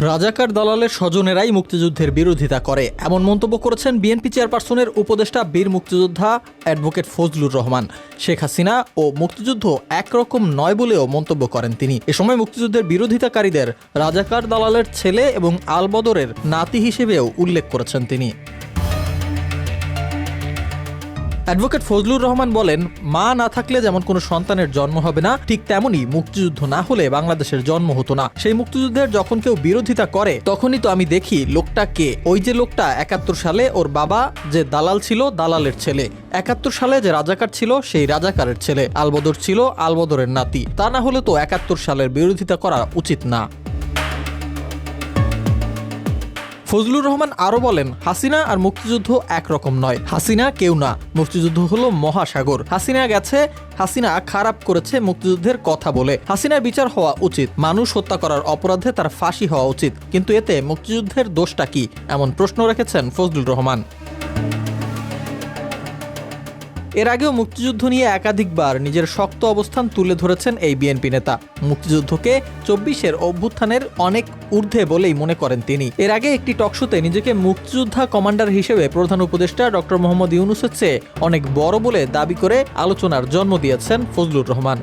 রাজাকার দালালের স্বজনেরাই মুক্তিযুদ্ধের বিরোধিতা করে, এমন মন্তব্য করেছেন বিএনপি চেয়ারপারসনের উপদেষ্টা বীর মুক্তিযোদ্ধা অ্যাডভোকেট ফজলুর রহমান। শেখ হাসিনা ও মুক্তিযুদ্ধ একরকম নয় বলেও মন্তব্য করেন তিনি। এ সময় মুক্তিযুদ্ধের বিরোধিতাকারীদের রাজাকার দালালের ছেলে এবং আলবদরের নাতি হিসেবেও উল্লেখ করেছেন তিনি। অ্যাডভোকেট ফজলুর রহমান বলেন, মা না থাকলে যেমন কোনো সন্তানের জন্ম হবে না, ঠিক তেমনই মুক্তিযুদ্ধ না হলে বাংলাদেশের জন্ম হতো না। সেই মুক্তিযুদ্ধের যখন কেউ বিরোধিতা করে তখনই তো আমি দেখি লোকটা কে। ওই যে লোকটা ৭১ সালে ওর বাবা যে দালাল ছিল, দালালের ছেলে। ৭১ সালে যে রাজাকার ছিল, সেই রাজাকারের ছেলে। আলবদর ছিল, আলবদরের নাতি। তা না হলে তো ৭১ সালের বিরোধিতা করা উচিত না। ফজলুর রহমান আরও বলেন, হাসিনা আর মুক্তিযুদ্ধ একরকম নয়। হাসিনা কেউ না, মুক্তিযুদ্ধ হলো মহাসাগর। হাসিনা গেছে, হাসিনা খারাপ করেছে মুক্তিযুদ্ধের কথা বলে। হাসিনার বিচার হওয়া উচিত। মানুষ হত্যা করার অপরাধে তার ফাঁসি হওয়া উচিত। কিন্তু এতে মুক্তিযুদ্ধের দোষটা কি, এমন প্রশ্ন রেখেছেন ফজলুর রহমান। এর আগেও মুক্তিযুদ্ধ নিয়ে একাধিকবার নিজের শক্ত অবস্থান তুলে ধরেছেন এই বিএনপি নেতা। মুক্তিযুদ্ধকে ২৪-এর অভ্যুত্থানের অনেক ঊর্ধ্বে বলেই মনে করেন তিনি। এর আগে একটি টকশোতে নিজেকে মুক্তিযোদ্ধা কমান্ডার হিসেবে প্রধান উপদেষ্টা ডক্টর মোহাম্মদ ইউনূসের চেয়ে অনেক বড় বলে দাবি করে আলোচনার জন্ম দিয়েছেন ফজলুর রহমান।